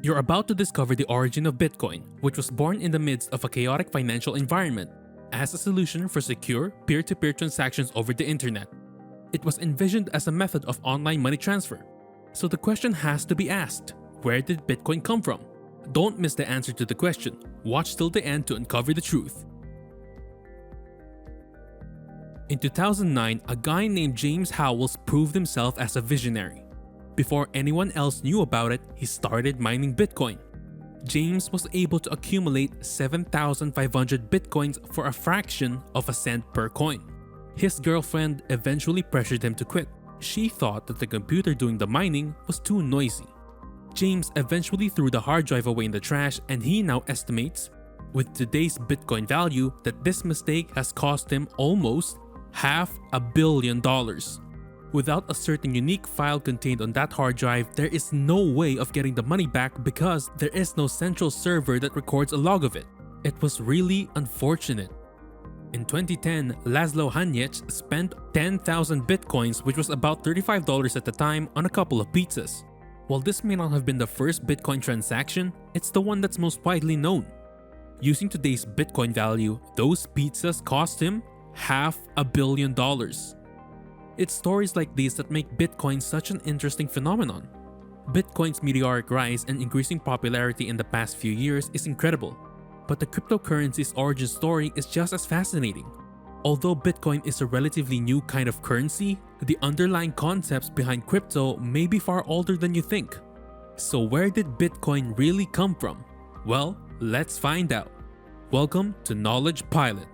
You're about to discover the origin of Bitcoin, which was born in the midst of a chaotic financial environment, as a solution for secure, peer-to-peer transactions over the internet. It was envisioned as a method of online money transfer. So the question has to be asked, where did Bitcoin come from? Don't miss the answer to the question. Watch till the end to uncover the truth. In 2009, a guy named James Howells proved himself as a visionary. Before anyone else knew about it, he started mining Bitcoin. James was able to accumulate 7,500 Bitcoins for a fraction of a cent per coin. His girlfriend eventually pressured him to quit. She thought that the computer doing the mining was too noisy. James eventually threw the hard drive away in the trash, and he now estimates, with today's Bitcoin value, that this mistake has cost him almost $500 million. Without a certain unique file contained on that hard drive, there is no way of getting the money back because there is no central server that records a log of it. It was really unfortunate. In 2010, Laszlo Hanyecz spent 10,000 Bitcoins, which was about $35 at the time, on a couple of pizzas. While this may not have been the first Bitcoin transaction, it's the one that's most widely known. Using today's Bitcoin value, those pizzas cost him $500 million. It's stories like these that make Bitcoin such an interesting phenomenon. Bitcoin's meteoric rise and increasing popularity in the past few years is incredible, but the cryptocurrency's origin story is just as fascinating. Although Bitcoin is a relatively new kind of currency, the underlying concepts behind crypto may be far older than you think. So where did Bitcoin really come from? Well, let's find out. Welcome to Knowledge Pilot.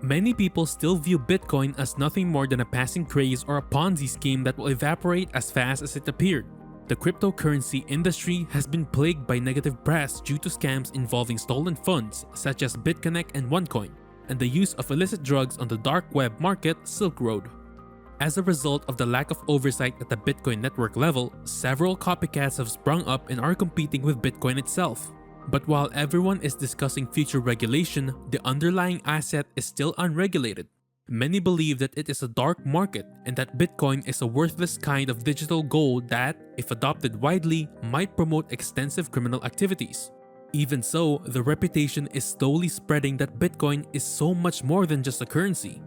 Many people still view Bitcoin as nothing more than a passing craze or a Ponzi scheme that will evaporate as fast as it appeared. The cryptocurrency industry has been plagued by negative press due to scams involving stolen funds such as BitConnect and OneCoin, and the use of illicit drugs on the dark web market Silk Road. As a result of the lack of oversight at the Bitcoin network level, several copycats have sprung up and are competing with Bitcoin itself. But while everyone is discussing future regulation, the underlying asset is still unregulated. Many believe that it is a dark market and that Bitcoin is a worthless kind of digital gold that, if adopted widely, might promote extensive criminal activities. Even so, the reputation is slowly spreading that Bitcoin is so much more than just a currency.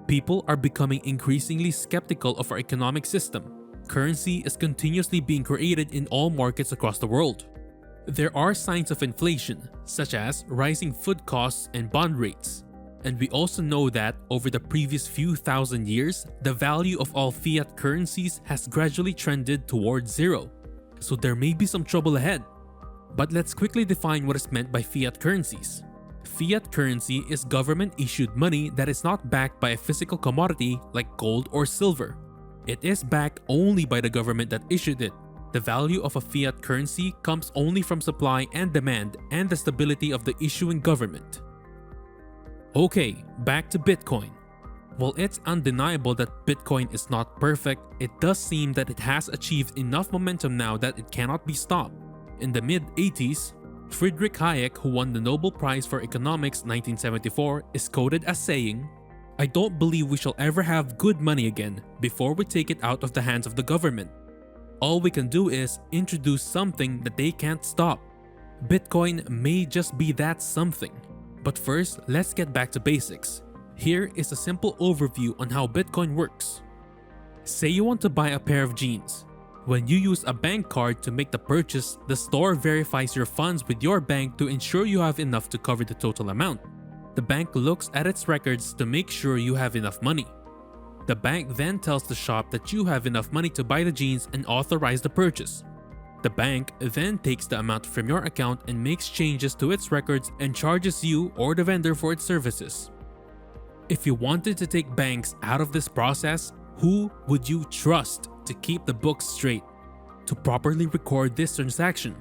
People are becoming increasingly skeptical of our economic system. Currency is continuously being created in all markets across the world. There are signs of inflation, such as rising food costs and bond rates. And we also know that over the previous few thousand years, the value of all fiat currencies has gradually trended towards zero. So there may be some trouble ahead. But let's quickly define what is meant by fiat currencies. Fiat currency is government-issued money that is not backed by a physical commodity like gold or silver. It is backed only by the government that issued it. The value of a fiat currency comes only from supply and demand and the stability of the issuing government. Okay, back to Bitcoin. While it's undeniable that Bitcoin is not perfect, it does seem that it has achieved enough momentum now that it cannot be stopped. In the mid-80s, Friedrich Hayek, who won the Nobel Prize for Economics 1974, is quoted as saying, "I don't believe we shall ever have good money again before we take it out of the hands of the government. All we can do is introduce something that they can't stop. Bitcoin may just be that something. But first, let's get back to basics. Here is a simple overview on how Bitcoin works. Say you want to buy a pair of jeans. When you use a bank card to make the purchase, the store verifies your funds with your bank to ensure you have enough to cover the total amount. The bank looks at its records to make sure you have enough money. The bank then tells the shop that you have enough money to buy the jeans and authorize the purchase. The bank then takes the amount from your account and makes changes to its records and charges you or the vendor for its services. If you wanted to take banks out of this process, who would you trust to keep the books straight? To properly record this transaction,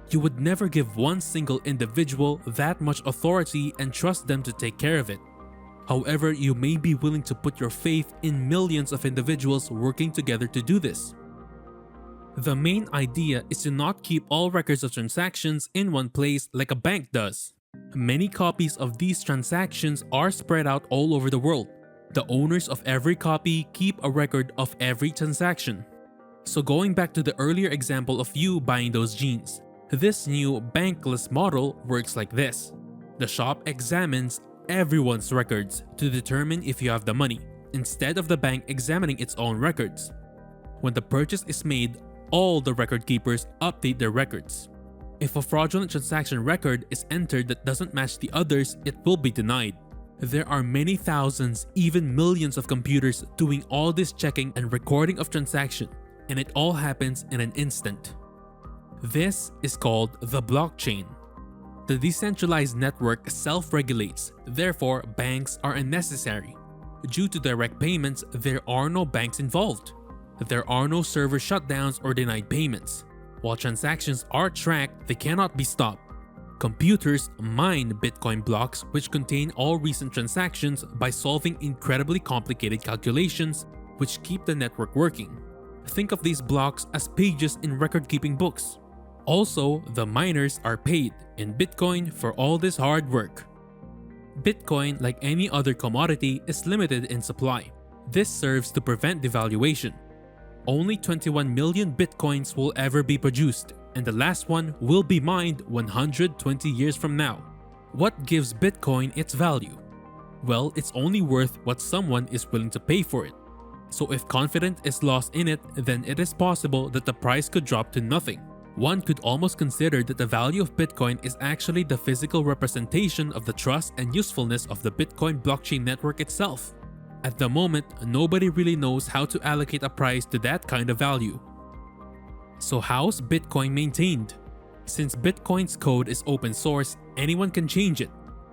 you would never give one single individual that much authority and trust them to take care of it. However, you may be willing to put your faith in millions of individuals working together to do this. The main idea is to not keep all records of transactions in one place like a bank does. Many copies of these transactions are spread out all over the world. The owners of every copy keep a record of every transaction. So going back to the earlier example of you buying those jeans, this new bankless model works like this. The shop examines everyone's records to determine if you have the money, instead of the bank examining its own records. When the purchase is made, all the record keepers update their records. If a fraudulent transaction record is entered that doesn't match the others, it will be denied. There are many thousands, even millions of computers doing all this checking and recording of transaction, and it all happens in an instant. This is called the blockchain. The decentralized network self-regulates, therefore banks are unnecessary. Due to direct payments, there are no banks involved. There are no server shutdowns or denied payments. While transactions are tracked, they cannot be stopped. Computers mine Bitcoin blocks which contain all recent transactions by solving incredibly complicated calculations which keep the network working. Think of these blocks as pages in record-keeping books. Also, the miners are paid in Bitcoin for all this hard work. Bitcoin, like any other commodity, is limited in supply. This serves to prevent devaluation. Only 21 million Bitcoins will ever be produced, and the last one will be mined 120 years from now. What gives Bitcoin its value? Well, it's only worth what someone is willing to pay for it. So if confidence is lost in it, then it is possible that the price could drop to nothing. One could almost consider that the value of Bitcoin is actually the physical representation of the trust and usefulness of the Bitcoin blockchain network itself. At the moment, nobody really knows how to allocate a price to that kind of value. So how's Bitcoin maintained? Since Bitcoin's code is open source, anyone can change it.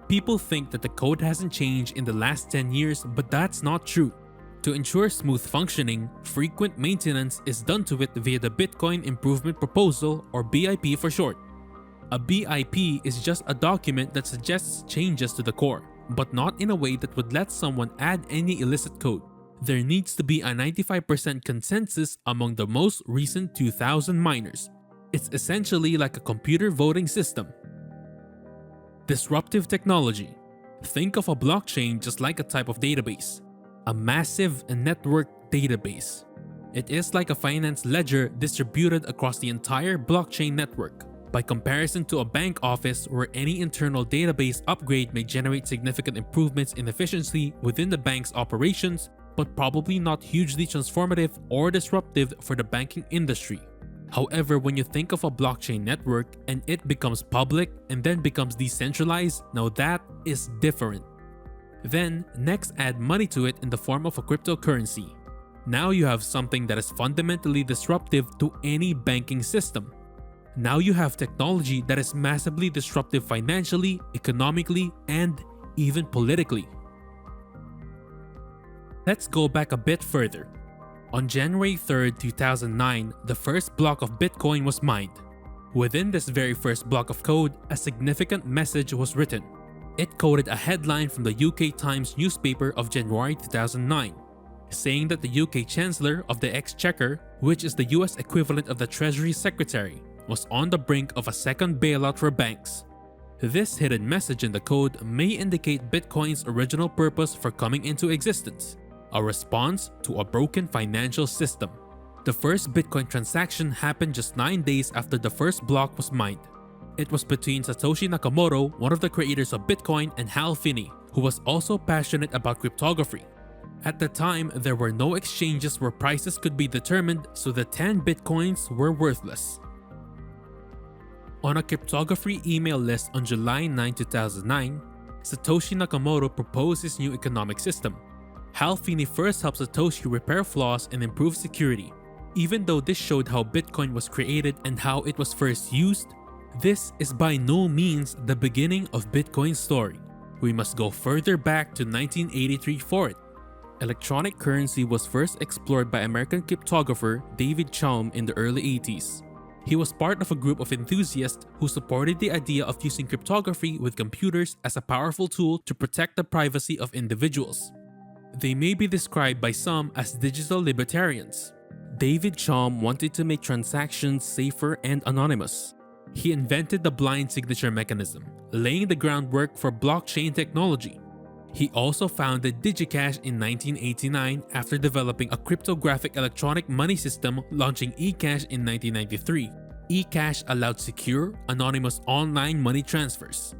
People think that the code hasn't changed in the last 10 years, but that's not true. To ensure smooth functioning, frequent maintenance is done to it via the Bitcoin Improvement Proposal, or BIP for short. A BIP is just a document that suggests changes to the core, but not in a way that would let someone add any illicit code. There needs to be a 95% consensus among the most recent 2,000 miners. It's essentially like a computer voting system. Disruptive technology. Think of a blockchain just like a type of database. A massive network database. It is like a finance ledger distributed across the entire blockchain network. By comparison to a bank office where any internal database upgrade may generate significant improvements in efficiency within the bank's operations, but probably not hugely transformative or disruptive for the banking industry. However, when you think of a blockchain network and it becomes public and then becomes decentralized, now that is different. Then, next add money to it in the form of a cryptocurrency. Now you have something that is fundamentally disruptive to any banking system. Now you have technology that is massively disruptive financially, economically, and even politically. Let's go back a bit further. On January 3rd, 2009, the first block of Bitcoin was mined. Within this very first block of code, a significant message was written. It quoted a headline from the UK Times newspaper of January 2009, saying that the UK Chancellor of the Exchequer, which is the US equivalent of the Treasury Secretary, was on the brink of a second bailout for banks. This hidden message in the code may indicate Bitcoin's original purpose for coming into existence, a response to a broken financial system. The first Bitcoin transaction happened just 9 days after the first block was mined. It was between Satoshi Nakamoto, one of the creators of Bitcoin, and Hal Finney, who was also passionate about cryptography. At the time, there were no exchanges where prices could be determined, so the 10 Bitcoins were worthless. On a cryptography email list on July 9, 2009, Satoshi Nakamoto proposed his new economic system. Hal Finney first helped Satoshi repair flaws and improve security. Even though this showed how Bitcoin was created and how it was first used, this is by no means the beginning of Bitcoin's story. We must go further back to 1983 for it. Electronic currency was first explored by American cryptographer David Chaum in the early 80s. He was part of a group of enthusiasts who supported the idea of using cryptography with computers as a powerful tool to protect the privacy of individuals. They may be described by some as digital libertarians. David Chaum wanted to make transactions safer and anonymous. He invented the blind signature mechanism, laying the groundwork for blockchain technology. He also founded DigiCash in 1989 after developing a cryptographic electronic money system, launching eCash in 1993. eCash allowed secure, anonymous online money transfers.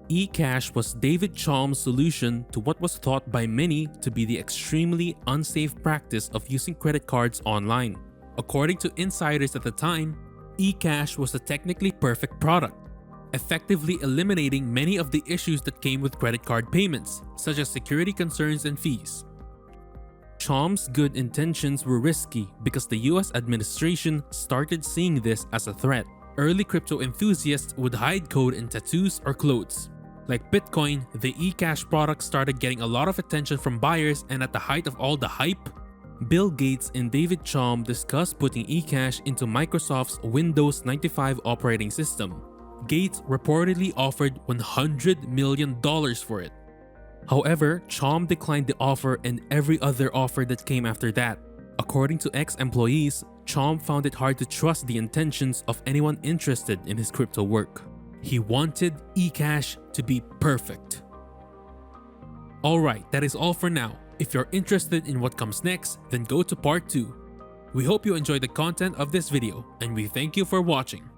eCash was David Chaum's solution to what was thought by many to be the extremely unsafe practice of using credit cards online. According to insiders at the time, eCash was a technically perfect product, effectively eliminating many of the issues that came with credit card payments, such as security concerns and fees. Chaum's good intentions were risky because the US administration started seeing this as a threat. Early crypto enthusiasts would hide code in tattoos or clothes. Like Bitcoin, the eCash product started getting a lot of attention from buyers, and at the height of all the hype, Bill Gates and David Chaum discussed putting eCash into Microsoft's Windows 95 operating system. Gates reportedly offered $100 million for it. However, Chaum declined the offer and every other offer that came after that. According to ex-employees, Chaum found it hard to trust the intentions of anyone interested in his crypto work. He wanted eCash to be perfect. Alright, that is all for now. If you're interested in what comes next, then go to part 2. We hope you enjoyed the content of this video, and we thank you for watching.